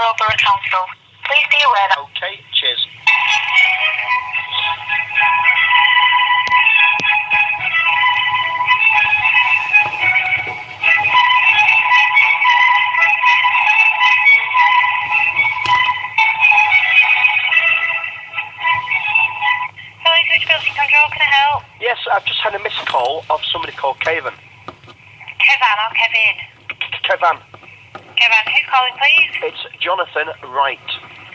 Barrow Borough Council. Please be aware that... Okay, cheers. Hello, Switch Building Control, can I help? Yes, I've just had a missed call of somebody called Kevin. Kevan or Kevin? Kevan. Kevan, who's calling, please? It's Jonathan Wright.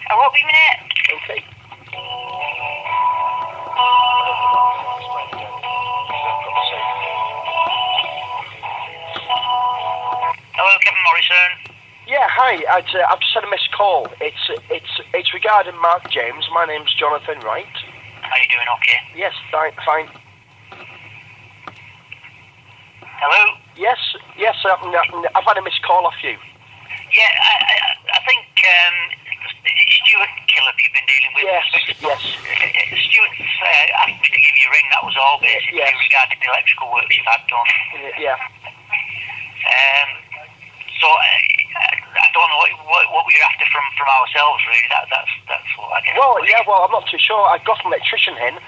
I won't be a minute. Okay. Hello, Kevin Morrison. Yeah, hi. I've just had a missed call. It's regarding Mark James. My name's Jonathan Wright. How you doing, okay? Yes, fine. Hello? Yes. I've had a missed call off you. Yeah, I think, is it Stuart Killip you've been dealing with? Yes. Stuart's asked me to give you a ring, that was all, basically, Yes. regarding the electrical work you've had done. Yeah. So, I don't know what we're after from ourselves, really. That's what I guess. Well, I'm not too sure. I got an electrician in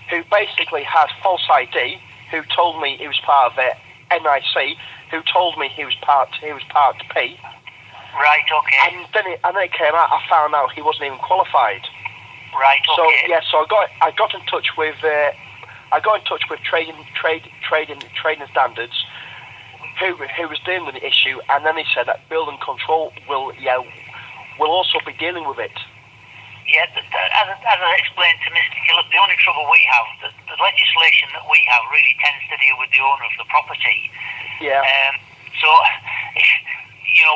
who basically had false ID, who told me he was part of the NIC, who told me he was part P. Right, okay. And then it came out. I found out he wasn't even qualified. Right, okay. So I got in touch with trading standards, who was dealing with the issue, and then he said that building control will also be dealing with it. Yeah, as I explained to Mr. Killip, the only trouble we have, the legislation that we have really tends to deal with the owner of the property. Yeah. So,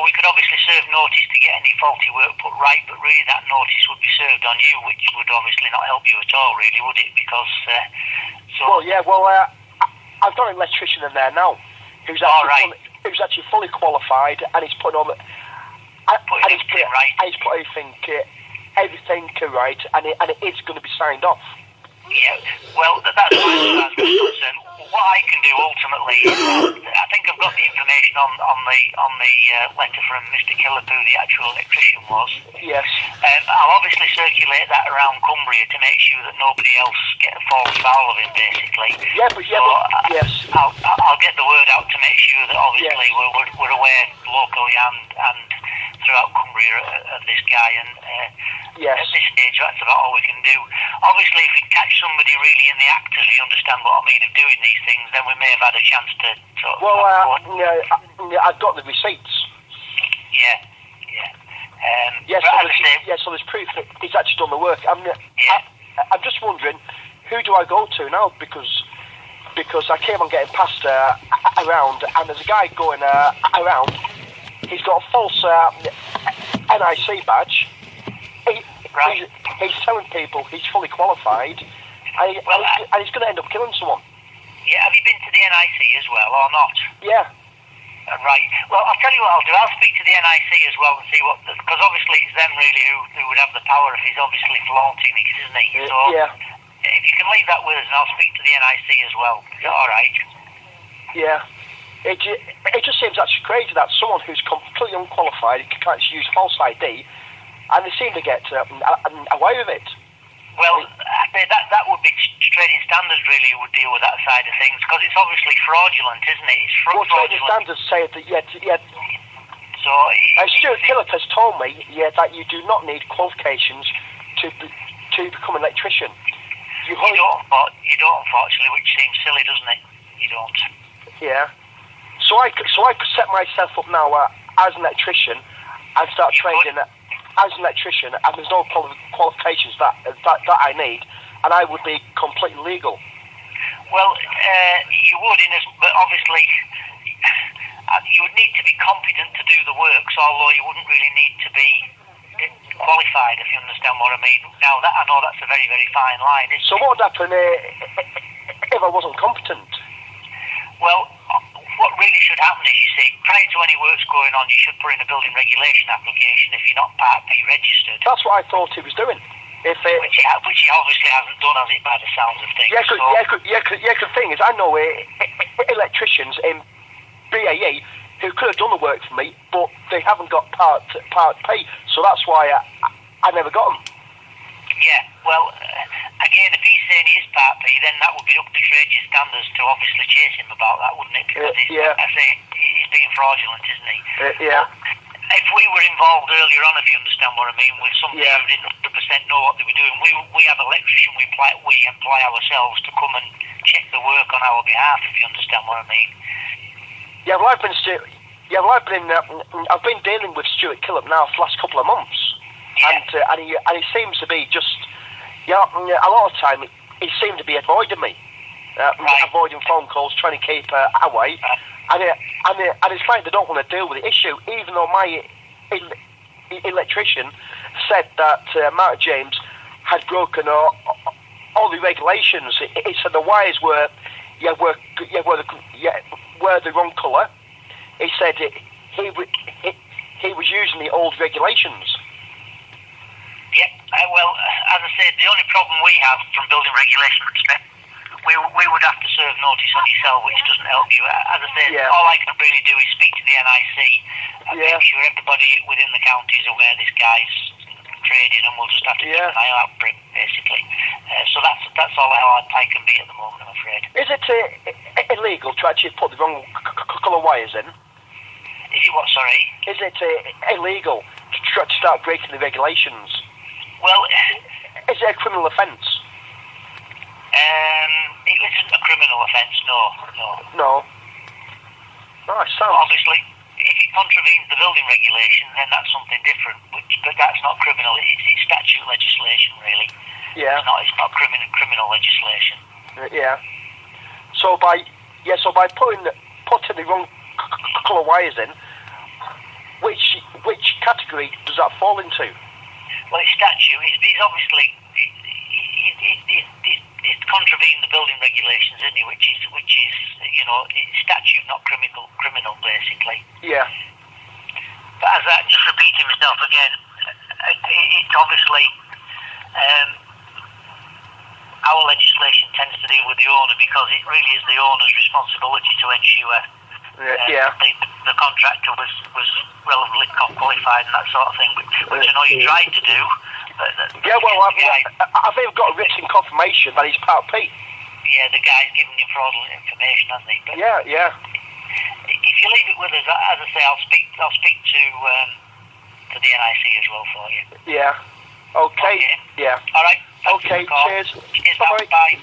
we could obviously serve notice to get any faulty work put right, but really that notice would be served on you, which would obviously not help you at all, really, would it? Because, I've got an electrician in there now, who's actually fully qualified, and he's putting on he's put everything right, and it is going to be signed off. Yeah, well, that's fine as far as we're concerned. What I can do ultimately is, I think I've got the information on the letter from Mr. Killip, who the actual electrician was. Yes. I'll obviously circulate that around Cumbria to make sure that nobody else falls foul of him, basically. Yes. I'll get the word out to make sure that obviously we're aware locally and throughout Cumbria of this guy, and yes. At this stage that's about all we can do. Obviously, if we catch somebody really in the act, as you understand what I mean, of doing these things, then we may have had a chance to sort of... I've got the receipts. Yeah. So there's proof that he's actually done the work. I'm just wondering, who do I go to now? Because I came on getting passed around, and there's a guy going around. He's got a false NIC badge. He's telling people he's fully qualified, and he's going to end up killing someone. Yeah, have you been to the NIC as well, or not? Yeah. Right. Well, I'll tell you what I'll do. I'll speak to the NIC as well and see what... Because obviously it's them really who would have the power if he's obviously flaunting it, isn't he? So yeah. If you can leave that with us, and I'll speak to the NIC as well. Is that all right? Yeah. It just seems actually crazy that someone who's completely unqualified can actually use false ID, and they seem to get away with it. Well, that would be trading standards really who would deal with that side of things, because it's obviously fraudulent, isn't it? It's fraudulent. Trading standards say that, So... Stuart Killip has told me, that you do not need qualifications to become an electrician. You don't, unfortunately, which seems silly, doesn't it? You don't. Yeah. So I could set myself up now as an electrician and start training as an electrician, and there's no qualifications that I need, and I would be completely legal. Well, you would, but obviously you would need to be competent to do the works, although you wouldn't really need to be qualified, if you understand what I mean. Now, I know that's a very, very fine line, isn't it? So what would happen if I wasn't competent? Well, what really should happen is, you see, prior to any works going on, you should put in a building regulation application if you're not Part P registered. That's what I thought he was doing. Which he obviously hasn't done, has it, by the sounds of things? The thing is, I know electricians in BAE who could have done the work for me, but they haven't got part pay, so that's why I never got them. Yeah, well, again, if he's saying he is part P, then that would be up to trade standards to obviously chase him about that, wouldn't it? Because I say he's being fraudulent, isn't he? Yeah. But if we were involved earlier on, if you understand what I mean, with somebody who didn't 100% know what they were doing, we have an electrician we employ ourselves to come and check the work on our behalf, if you understand what I mean. Yeah, well, I've been dealing with Stuart Killip now for the last couple of months. Yeah. And he seems to be just, a lot of time he seemed to be avoiding me, avoiding phone calls, trying to keep away, and it's like they don't want to deal with the issue, even though my electrician said that Mark James had broken all the regulations. He said the wires were the wrong colour. He said he was using the old regulations. Yep. Well, as I said, the only problem we have from building regulation perspective, we would have to serve notice on yourself, which doesn't help you. As I said, all I can really do is speak to the NIC and make sure everybody within the county is aware this guy's trading, and we'll just have to keep an eye out for him, basically. So that's all I can be at the moment, I'm afraid. Is it illegal to actually put the wrong colour wires in? Is it what, sorry? Is it illegal to try to start breaking the regulations? Well, is it a criminal offence? It isn't a criminal offence, no. No. Nice, sounds. Obviously, if it contravenes the building regulation, then that's something different. But that's not criminal. It's statute legislation, really. Yeah. It's not criminal legislation. Yeah. So by putting the wrong colour wires in, which category does that fall into? Well, it's statute. It's obviously it's contravening the building regulations, isn't it? Which is it's statute, not criminal, basically. Yeah. But as I just repeating myself again, it's obviously our legislation tends to deal with the owner, because it really is the owner's responsibility to ensure the contractor was relevantly qualified and that sort of thing, which I know you tried to do. I've even got a written confirmation that he's part P. Yeah, the guy's giving you fraudulent information, hasn't he? But yeah. If you leave it with us, as I say, I'll speak to the NIC as well for you. Yeah. Okay. Yeah. All right. Okay. Cheers. Bye. Bye.